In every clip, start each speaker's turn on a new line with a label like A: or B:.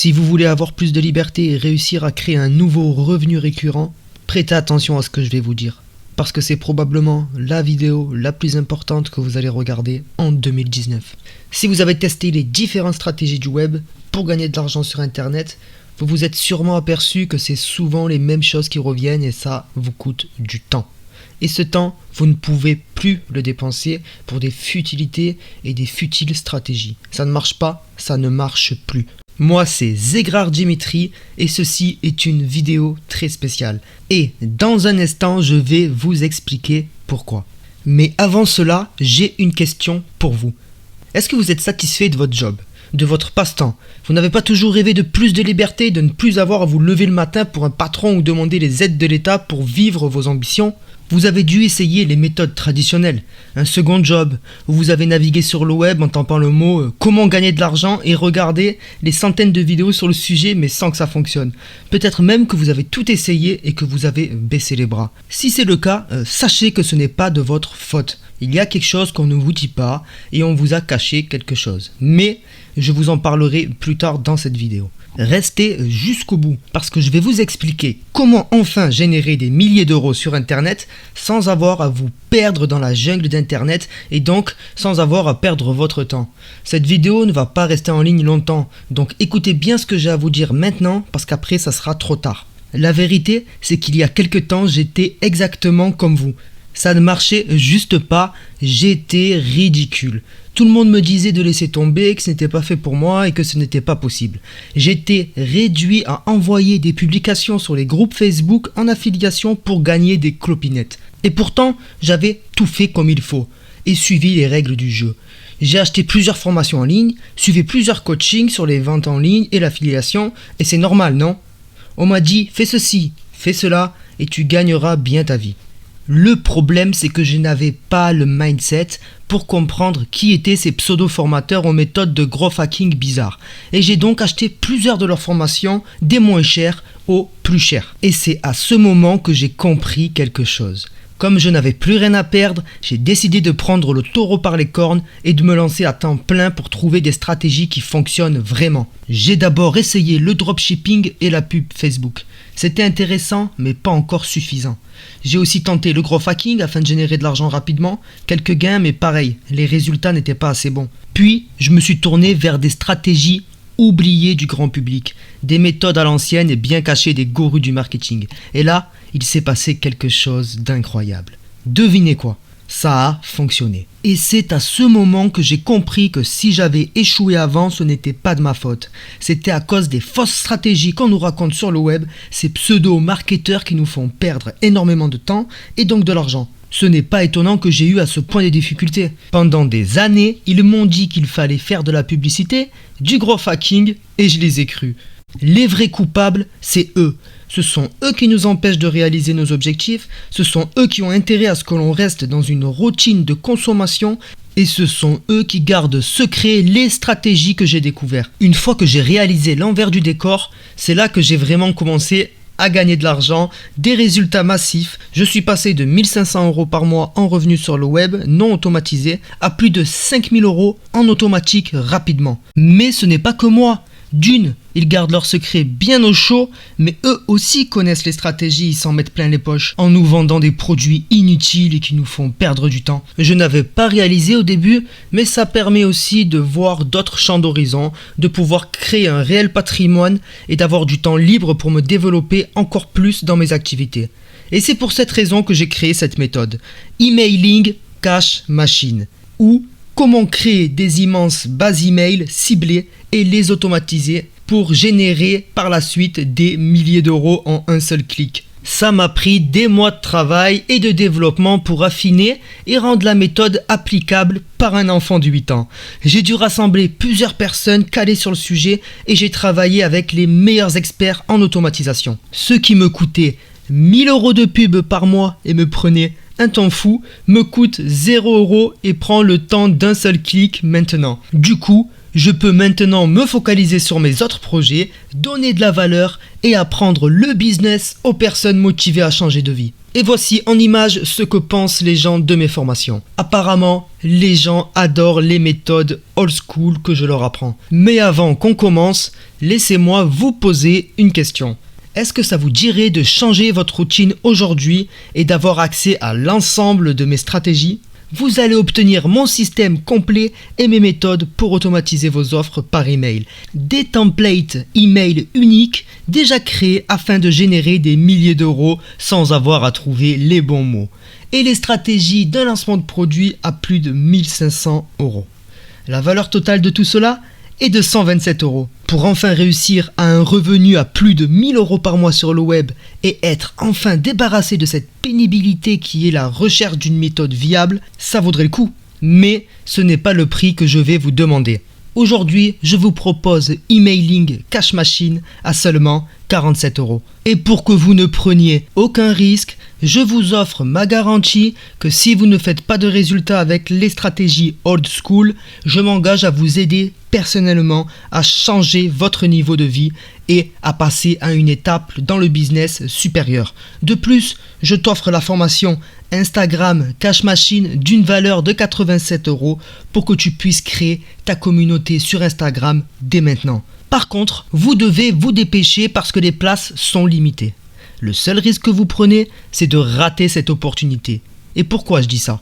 A: Si vous voulez avoir plus de liberté et réussir à créer un nouveau revenu récurrent, prêtez attention à ce que je vais vous dire. Parce que c'est probablement la vidéo la plus importante que vous allez regarder en 2019. Si vous avez testé les différentes stratégies du web pour gagner de l'argent sur internet, vous vous êtes sûrement aperçu que c'est souvent les mêmes choses qui reviennent et ça vous coûte du temps. Et ce temps, vous ne pouvez plus le dépenser pour des futilités et des futiles stratégies. Ça ne marche pas, ça ne marche plus. Moi, c'est Zegrar Dimitri et ceci est une vidéo très spéciale. Et dans un instant, je vais vous expliquer pourquoi. Mais avant cela, j'ai une question pour vous. Est-ce que vous êtes satisfait de votre job, de votre passe-temps? Vous n'avez pas toujours rêvé de plus de liberté, de ne plus avoir à vous lever le matin pour un patron ou demander les aides de l'État pour vivre vos ambitions? Vous avez dû essayer les méthodes traditionnelles, un second job, où vous avez navigué sur le web en tapant le mot « comment gagner de l'argent » et regardé les centaines de vidéos sur le sujet mais sans que ça fonctionne. Peut-être même que vous avez tout essayé et que vous avez baissé les bras. Si c'est le cas, sachez que ce n'est pas de votre faute. Il y a quelque chose qu'on ne vous dit pas et on vous a caché quelque chose. Mais je vous en parlerai plus tard dans cette vidéo. Restez jusqu'au bout parce que je vais vous expliquer comment enfin générer des milliers d'euros sur internet sans avoir à vous perdre dans la jungle d'internet et donc sans avoir à perdre votre temps. Cette vidéo ne va pas rester en ligne longtemps, donc écoutez bien ce que j'ai à vous dire maintenant parce qu'après ça sera trop tard. La vérité, c'est qu'il y a quelques temps j'étais exactement comme vous. Ça ne marchait juste pas, j'étais ridicule. Tout le monde me disait de laisser tomber, que ce n'était pas fait pour moi et que ce n'était pas possible. J'étais réduit à envoyer des publications sur les groupes Facebook en affiliation pour gagner des clopinettes. Et pourtant, j'avais tout fait comme il faut et suivi les règles du jeu. J'ai acheté plusieurs formations en ligne, suivi plusieurs coachings sur les ventes en ligne et l'affiliation, et c'est normal, non? On m'a dit, fais ceci, fais cela, et tu gagneras bien ta vie. Le problème, c'est que je n'avais pas le mindset pour comprendre qui étaient ces pseudo-formateurs aux méthodes de growth hacking bizarres. Et j'ai donc acheté plusieurs de leurs formations des moins chères aux plus chères. Et c'est à ce moment que j'ai compris quelque chose. Comme je n'avais plus rien à perdre, j'ai décidé de prendre le taureau par les cornes et de me lancer à temps plein pour trouver des stratégies qui fonctionnent vraiment. J'ai d'abord essayé le dropshipping et la pub Facebook. C'était intéressant, mais pas encore suffisant. J'ai aussi tenté le growth hacking afin de générer de l'argent rapidement, quelques gains, mais pareil, les résultats n'étaient pas assez bons. Puis, je me suis tourné vers des stratégies oubliées du grand public, des méthodes à l'ancienne et bien cachées des gourous du marketing. Et là, il s'est passé quelque chose d'incroyable. Devinez quoi? Ça a fonctionné. Et c'est à ce moment que j'ai compris que si j'avais échoué avant, ce n'était pas de ma faute. C'était à cause des fausses stratégies qu'on nous raconte sur le web, ces pseudo-marketeurs qui nous font perdre énormément de temps et donc de l'argent. Ce n'est pas étonnant que j'ai eu à ce point des difficultés. Pendant des années, ils m'ont dit qu'il fallait faire de la publicité, du growth hacking et je les ai crus. Les vrais coupables, c'est eux. Ce sont eux qui nous empêchent de réaliser nos objectifs, ce sont eux qui ont intérêt à ce que l'on reste dans une routine de consommation et ce sont eux qui gardent secret les stratégies que j'ai découvertes. Une fois que j'ai réalisé l'envers du décor, c'est là que j'ai vraiment commencé à gagner de l'argent, des résultats massifs. Je suis passé de 1500 € par mois en revenus sur le web non automatisé à plus de 5000 € en automatique rapidement. Mais ce n'est pas que moi. D'une, ils gardent leurs secrets bien au chaud, mais eux aussi connaissent les stratégies, ils s'en mettent plein les poches en nous vendant des produits inutiles et qui nous font perdre du temps. Je n'avais pas réalisé au début, mais ça permet aussi de voir d'autres champs d'horizon, de pouvoir créer un réel patrimoine et d'avoir du temps libre pour me développer encore plus dans mes activités. Et c'est pour cette raison que j'ai créé cette méthode, Emailing Cash Machine, ou comment créer des immenses bases email ciblées et les automatiser pour générer par la suite des milliers d'euros en un seul clic. Ça m'a pris des mois de travail et de développement pour affiner et rendre la méthode applicable par un enfant de 8 ans. J'ai dû rassembler plusieurs personnes calées sur le sujet et j'ai travaillé avec les meilleurs experts en automatisation. Ce qui me coûtait 1000 € de pub par mois et me prenait un temps fou, me coûte 0 € et prend le temps d'un seul clic maintenant. Du coup, je peux maintenant me focaliser sur mes autres projets, donner de la valeur et apprendre le business aux personnes motivées à changer de vie. Et voici en image ce que pensent les gens de mes formations. Apparemment, les gens adorent les méthodes old school que je leur apprends. Mais avant qu'on commence, laissez-moi vous poser une question. Est-ce que ça vous dirait de changer votre routine aujourd'hui et d'avoir accès à l'ensemble de mes stratégies ? Vous allez obtenir mon système complet et mes méthodes pour automatiser vos offres par email. Des templates email uniques déjà créés afin de générer des milliers d'euros sans avoir à trouver les bons mots. Et les stratégies d'un lancement de produit à plus de 1500 euros. La valeur totale de tout cela est de 127 euros. Pour enfin réussir à un revenu à plus de 1000 euros par mois sur le web et être enfin débarrassé de cette pénibilité qui est la recherche d'une méthode viable, ça vaudrait le coup. Mais ce n'est pas le prix que je vais vous demander. Aujourd'hui, je vous propose Emailing Cash Machine à seulement 47 euros. Et pour que vous ne preniez aucun risque, je vous offre ma garantie que si vous ne faites pas de résultats avec les stratégies old school, je m'engage à vous aider personnellement à changer votre niveau de vie et à passer à une étape dans le business supérieur. De plus, je t'offre la formation Instagram Cash Machine d'une valeur de 87 euros pour que tu puisses créer ta communauté sur Instagram dès maintenant. Par contre, vous devez vous dépêcher parce que les places sont limitées. Le seul risque que vous prenez, c'est de rater cette opportunité. Et pourquoi je dis ça ?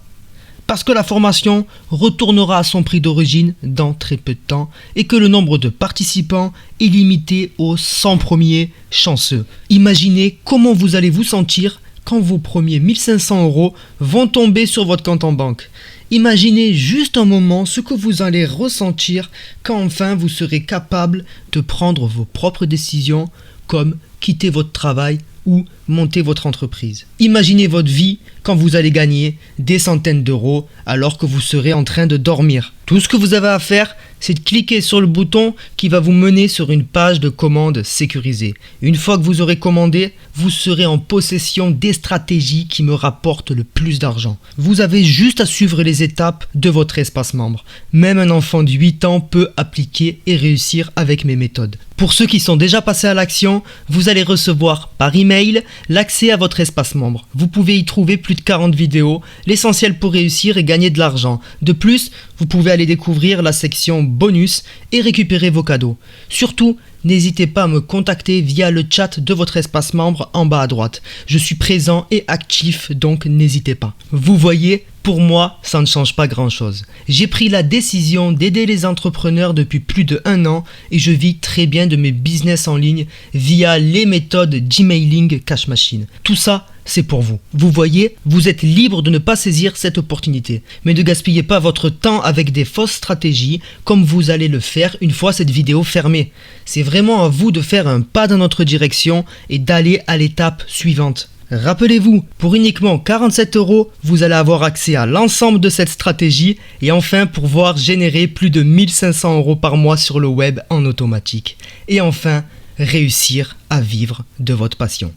A: Parce que la formation retournera à son prix d'origine dans très peu de temps et que le nombre de participants est limité aux 100 premiers chanceux. Imaginez comment vous allez vous sentir quand vos premiers 1500 euros vont tomber sur votre compte en banque. Imaginez juste un moment ce que vous allez ressentir quand enfin vous serez capable de prendre vos propres décisions comme quitter votre travail ou monter votre entreprise. Imaginez votre vie quand vous allez gagner des centaines d'euros alors que vous serez en train de dormir. Tout ce que vous avez à faire, c'est de cliquer sur le bouton qui va vous mener sur une page de commande sécurisée. Une fois que vous aurez commandé, vous serez en possession des stratégies qui me rapportent le plus d'argent. Vous avez juste à suivre les étapes de votre espace membre. Même un enfant de 8 ans peut appliquer et réussir avec mes méthodes. Pour ceux qui sont déjà passés à l'action, vous allez recevoir par email l'accès à votre espace membre. Vous pouvez y trouver plus de 40 vidéos, l'essentiel pour réussir et gagner de l'argent. De plus, vous pouvez aller découvrir la section bonus et récupérer vos cadeaux. Surtout, n'hésitez pas à me contacter via le chat de votre espace membre en bas à droite. Je suis présent et actif, donc n'hésitez pas. Vous voyez, pour moi, ça ne change pas grand-chose. J'ai pris la décision d'aider les entrepreneurs depuis plus de 1 an et je vis très bien de mes business en ligne via les méthodes d'emailing Cash Machine. Tout ça, c'est pour vous. Vous voyez, vous êtes libre de ne pas saisir cette opportunité. Mais ne gaspillez pas votre temps avec des fausses stratégies comme vous allez le faire une fois cette vidéo fermée. C'est vraiment à vous de faire un pas dans notre direction et d'aller à l'étape suivante. Rappelez-vous, pour uniquement 47 euros, vous allez avoir accès à l'ensemble de cette stratégie et enfin pouvoir générer plus de 1500 euros par mois sur le web en automatique. Et enfin, réussir à vivre de votre passion.